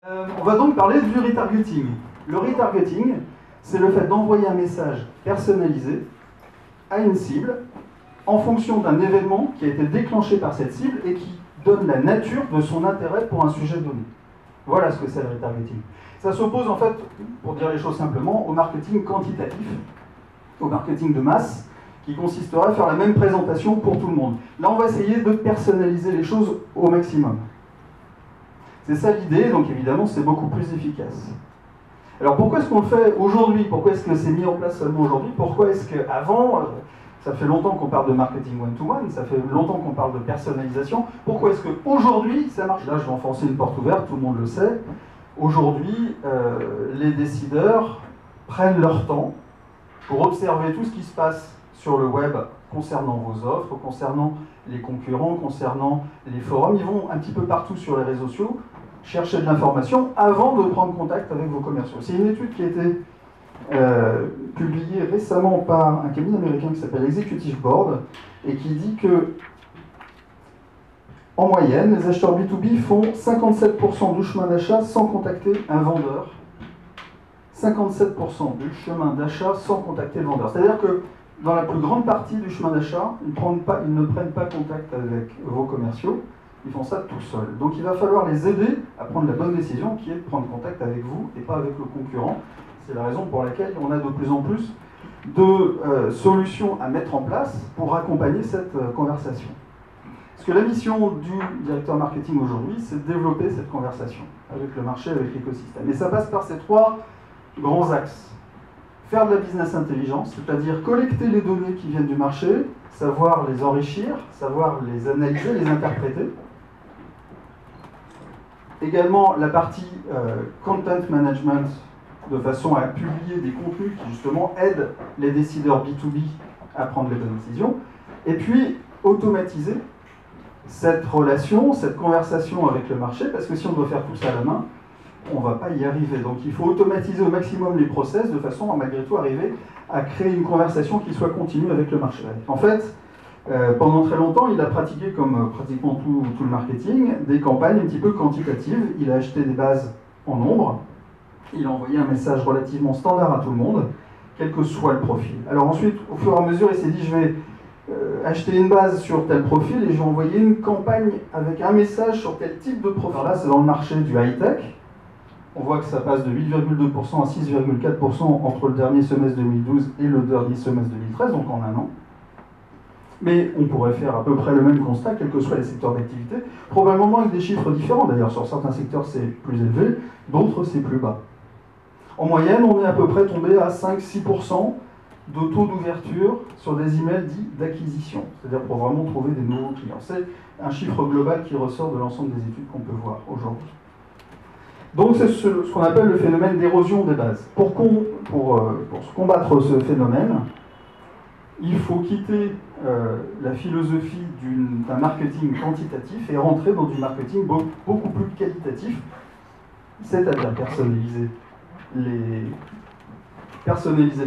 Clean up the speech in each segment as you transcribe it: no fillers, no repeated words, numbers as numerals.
On va donc parler du retargeting. Le retargeting, c'est le fait d'envoyer un message personnalisé à une cible en fonction d'un événement qui a été déclenché par cette cible et qui donne la nature de son intérêt pour un sujet donné. Voilà ce que c'est le retargeting. Ça s'oppose en fait, pour dire les choses simplement, au marketing quantitatif, au marketing de masse, qui consisterait à faire la même présentation pour tout le monde. Là, on va essayer de personnaliser les choses au maximum. C'est ça l'idée, donc évidemment, c'est beaucoup plus efficace. Alors pourquoi est-ce qu'on le fait aujourd'hui? Pourquoi est-ce que c'est mis en place seulement aujourd'hui? Pourquoi est-ce qu'avant, ça fait longtemps qu'on parle de marketing one-to-one, ça fait longtemps qu'on parle de personnalisation, pourquoi est-ce qu'aujourd'hui ça marche? Là, je vais enfoncer une porte ouverte, tout le monde le sait. Aujourd'hui, les décideurs prennent leur temps pour observer tout ce qui se passe sur le web concernant vos offres, concernant les concurrents, concernant les forums. Ils vont un petit peu partout sur les réseaux sociaux chercher de l'information avant de prendre contact avec vos commerciaux. C'est une étude qui a été publiée récemment par un cabinet américain qui s'appelle Executive Board et qui dit que, en moyenne, les acheteurs B2B font 57% du chemin d'achat sans contacter un vendeur. 57% du chemin d'achat sans contacter le vendeur. C'est-à-dire que dans la plus grande partie du chemin d'achat, ils ne prennent pas contact avec vos commerciaux, ils font ça tout seuls. Donc il va falloir les aider à prendre la bonne décision qui est de prendre contact avec vous et pas avec le concurrent. C'est la raison pour laquelle on a de plus en plus de solutions à mettre en place pour accompagner cette conversation. Parce que la mission du directeur marketing aujourd'hui, c'est de développer cette conversation avec le marché, avec l'écosystème. Et ça passe par ces trois grands axes. Faire de la business intelligence, c'est-à-dire collecter les données qui viennent du marché, savoir les enrichir, savoir les analyser, les interpréter. Également la partie content management, de façon à publier des contenus qui justement aident les décideurs B2B à prendre les bonnes décisions. Et puis automatiser cette relation, cette conversation avec le marché, parce que si on doit faire tout ça à la main, on ne va pas y arriver. Donc il faut automatiser au maximum les process de façon à malgré tout arriver à créer une conversation qui soit continue avec le marché. En fait, pendant très longtemps, il a pratiqué, comme pratiquement tout le marketing, des campagnes un petit peu quantitatives. Il a acheté des bases en nombre, il a envoyé un message relativement standard à tout le monde, quel que soit le profil. Alors ensuite, au fur et à mesure, il s'est dit, je vais acheter une base sur tel profil et je vais envoyer une campagne avec un message sur tel type de profil. Alors là, c'est dans le marché du high-tech. On voit que ça passe de 8,2% à 6,4% entre le dernier semestre 2012 et le dernier semestre 2013, donc en un an. Mais on pourrait faire à peu près le même constat, quels que soient les secteurs d'activité, probablement avec des chiffres différents. D'ailleurs, sur certains secteurs, c'est plus élevé, d'autres, c'est plus bas. En moyenne, on est à peu près tombé à 5-6% de taux d'ouverture sur des emails dits d'acquisition, c'est-à-dire pour vraiment trouver des nouveaux clients. C'est un chiffre global qui ressort de l'ensemble des études qu'on peut voir aujourd'hui. Donc c'est ce qu'on appelle le phénomène d'érosion des bases. Pour combattre ce phénomène, il faut quitter la philosophie d'un marketing quantitatif et rentrer dans du marketing beaucoup plus qualitatif, c'est-à-dire personnaliser les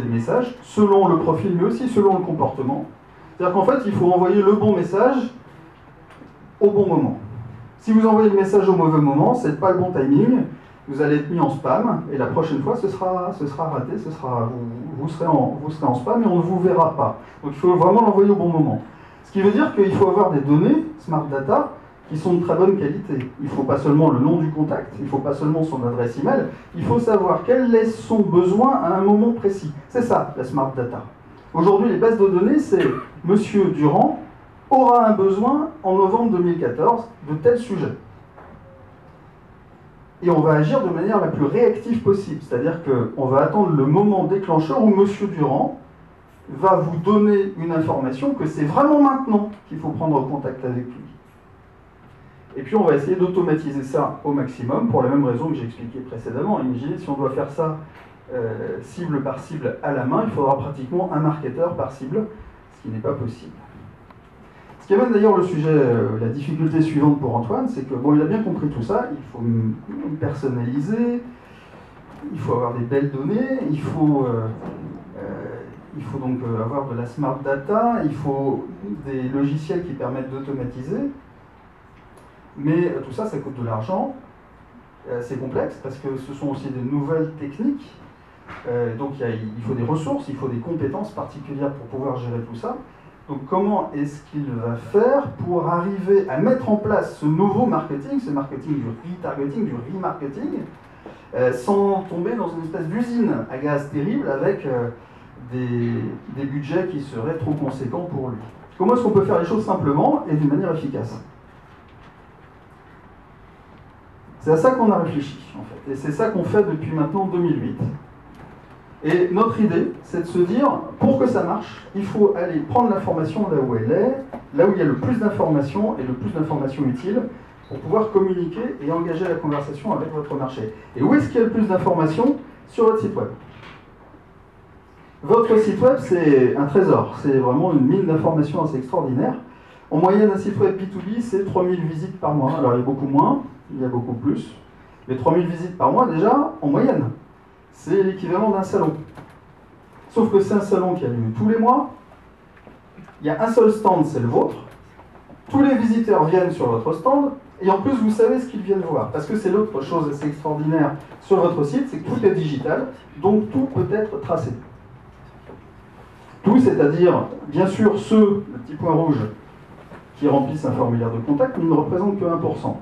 messages selon le profil, mais aussi selon le comportement. C'est-à-dire qu'en fait, il faut envoyer le bon message au bon moment. Si vous envoyez le message au mauvais moment, ce n'est pas le bon timing, vous allez être mis en spam, et la prochaine fois, ce sera raté, vous serez en spam et on ne vous verra pas. Donc il faut vraiment l'envoyer au bon moment. Ce qui veut dire qu'il faut avoir des données, smart data, qui sont de très bonne qualité. Il ne faut pas seulement le nom du contact, il ne faut pas seulement son adresse email, il faut savoir quel est son besoin à un moment précis. C'est ça, la smart data. Aujourd'hui, les bases de données, c'est Monsieur Durand aura un besoin en novembre 2014 de tel sujet. Et on va agir de manière la plus réactive possible, c'est-à-dire qu'on va attendre le moment déclencheur où Monsieur Durand va vous donner une information que c'est vraiment maintenant qu'il faut prendre contact avec lui. Et puis on va essayer d'automatiser ça au maximum, pour la même raison que j'ai expliqué précédemment. Imaginez si on doit faire ça cible par cible à la main, il faudra pratiquement un marketeur par cible, ce qui n'est pas possible. Ce qui amène d'ailleurs le sujet, la difficulté suivante pour Antoine, c'est que, bon, il a bien compris tout ça, il faut personnaliser, il faut avoir des belles données, il faut donc avoir de la smart data, il faut des logiciels qui permettent d'automatiser, mais tout ça, ça coûte de l'argent, est assez complexe parce que ce sont aussi des nouvelles techniques. Donc il faut des ressources, il faut des compétences particulières pour pouvoir gérer tout ça. Donc comment est-ce qu'il va faire pour arriver à mettre en place ce nouveau marketing, ce marketing du retargeting, du remarketing, sans tomber dans une espèce d'usine à gaz terrible avec des budgets qui seraient trop conséquents pour lui. Comment est-ce qu'on peut faire les choses simplement et d'une manière efficace? C'est à ça qu'on a réfléchi, en fait. Et c'est ça qu'on fait depuis maintenant 2008. Et notre idée, c'est de se dire, pour que ça marche, il faut aller prendre l'information là où elle est, là où il y a le plus d'informations et le plus d'informations utiles, pour pouvoir communiquer et engager la conversation avec votre marché. Et où est-ce qu'il y a le plus d'informations? Sur votre site web. Votre site web, c'est un trésor. C'est vraiment une mine d'informations assez extraordinaire. En moyenne, un site web B2B, c'est 3000 visites par mois. Alors, il y a beaucoup moins, il y a beaucoup plus. Mais 3000 visites par mois, déjà, en moyenne, c'est l'équivalent d'un salon. Sauf que c'est un salon qui a lieu tous les mois. Il y a un seul stand, c'est le vôtre. Tous les visiteurs viennent sur votre stand. Et en plus, vous savez ce qu'ils viennent voir. Parce que c'est l'autre chose assez extraordinaire sur votre site, c'est que tout est digital. Donc, tout peut être tracé. Tout, c'est-à-dire, bien sûr, ceux, le petit point rouge, qui remplissent un formulaire de contact, mais ils ne représentent que 1%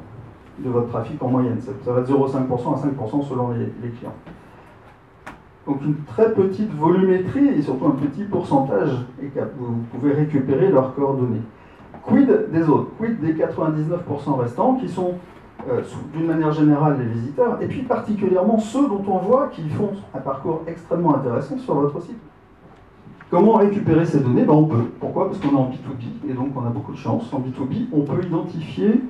de votre trafic en moyenne. Ça va de 0,5% à 5% selon les clients. Donc une très petite volumétrie et surtout un petit pourcentage, et vous pouvez récupérer leurs coordonnées. Quid des autres? Quid des 99% restants qui sont, d'une manière générale, les visiteurs, et puis particulièrement ceux dont on voit qu'ils font un parcours extrêmement intéressant sur votre site. Comment récupérer ces données? On peut. Pourquoi? Parce qu'on est en B2B, et donc on a beaucoup de chance. En B2B, on peut identifier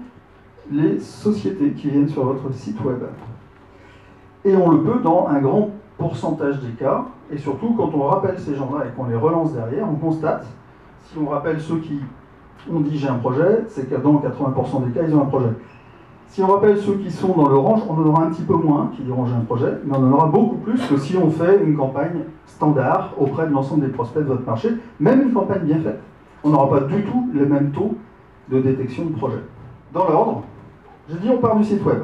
les sociétés qui viennent sur votre site web. Et on le peut dans un grand pourcentage des cas, et surtout quand on rappelle ces gens-là et qu'on les relance derrière, on constate, si on rappelle ceux qui ont dit j'ai un projet, c'est que dans 80% des cas, ils ont un projet. Si on rappelle ceux qui sont dans l'orange, on en aura un petit peu moins qui diront j'ai un projet, mais on en aura beaucoup plus que si on fait une campagne standard auprès de l'ensemble des prospects de votre marché, même une campagne bien faite. On n'aura pas du tout les mêmes taux de détection de projet. Dans l'ordre, j'ai dit on part du site web.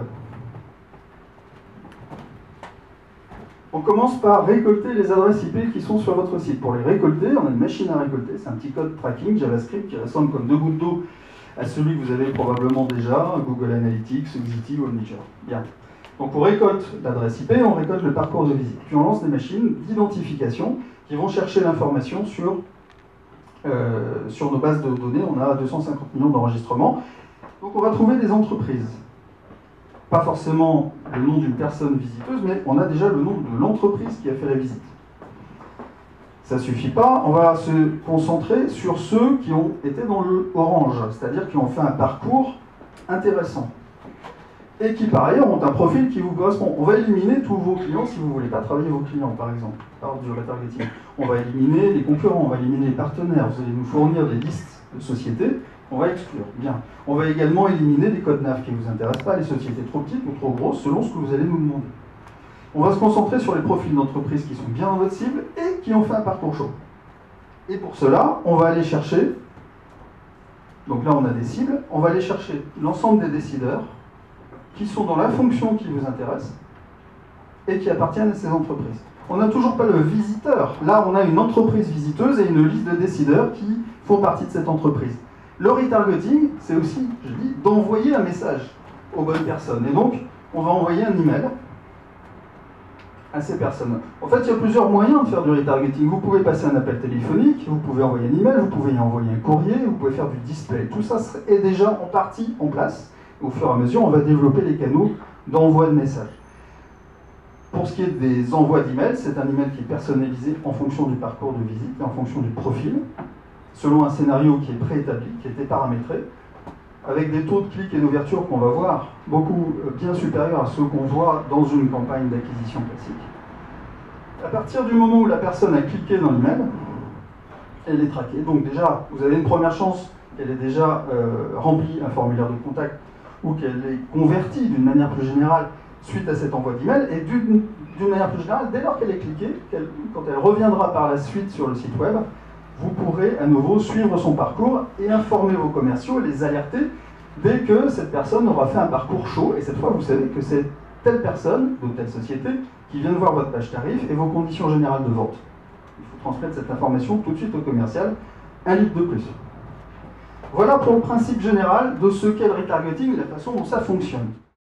On commence par récolter les adresses IP qui sont sur votre site. Pour les récolter, on a une machine à récolter, c'est un petit code tracking JavaScript qui ressemble comme deux gouttes d'eau à celui que vous avez probablement déjà, Google Analytics, Xity ou Omniture. Bien. Donc on récolte l'adresse IP, on récolte le parcours de visite. Puis on lance des machines d'identification qui vont chercher l'information sur nos bases de données. On a 250 millions d'enregistrements. Donc on va trouver des entreprises. Pas forcément le nom d'une personne visiteuse, mais on a déjà le nom de l'entreprise qui a fait la visite. Ça ne suffit pas, on va se concentrer sur ceux qui ont été dans le orange, c'est-à-dire qui ont fait un parcours intéressant. Et qui par ailleurs ont un profil qui vous correspond. On va éliminer tous vos clients si vous ne voulez pas travailler vos clients, par exemple, par du retargeting. On va éliminer les concurrents, on va éliminer les partenaires, vous allez nous fournir des listes de sociétés. On va exclure, bien. On va également éliminer les codes NAV qui ne vous intéressent pas, les sociétés trop petites ou trop grosses, selon ce que vous allez nous demander. On va se concentrer sur les profils d'entreprises qui sont bien dans votre cible et qui ont fait un parcours chaud. Et pour cela, on va aller chercher, donc là on a des cibles, on va aller chercher l'ensemble des décideurs qui sont dans la fonction qui vous intéresse et qui appartiennent à ces entreprises. On n'a toujours pas le visiteur. Là, on a une entreprise visiteuse et une liste de décideurs qui font partie de cette entreprise. Le retargeting, c'est aussi, je dis, d'envoyer un message aux bonnes personnes. Et donc, on va envoyer un email à ces personnes. En fait, il y a plusieurs moyens de faire du retargeting. Vous pouvez passer un appel téléphonique, vous pouvez envoyer un email, vous pouvez y envoyer un courrier, vous pouvez faire du display. Tout ça est déjà en partie en place. Au fur et à mesure, on va développer les canaux d'envoi de messages. Pour ce qui est des envois d'email, c'est un email qui est personnalisé en fonction du parcours de visite et en fonction du profil, selon un scénario qui est préétabli, qui a été paramétré, avec des taux de clics et d'ouverture qu'on va voir beaucoup bien supérieurs à ceux qu'on voit dans une campagne d'acquisition classique. À partir du moment où la personne a cliqué dans l'email, elle est traquée. Donc déjà, vous avez une première chance qu'elle ait déjà rempli un formulaire de contact ou qu'elle ait converti d'une manière plus générale suite à cet envoi d'email. Et d'une manière plus générale, dès lors qu'elle est cliquée, quand elle reviendra par la suite sur le site web, vous pourrez à nouveau suivre son parcours et informer vos commerciaux, les alerter dès que cette personne aura fait un parcours chaud. Et cette fois, vous savez que c'est telle personne de telle société qui vient de voir votre page tarif et vos conditions générales de vente. Il faut transmettre cette information tout de suite au commercial, un lead de plus. Voilà pour le principe général de ce qu'est le retargeting et la façon dont ça fonctionne.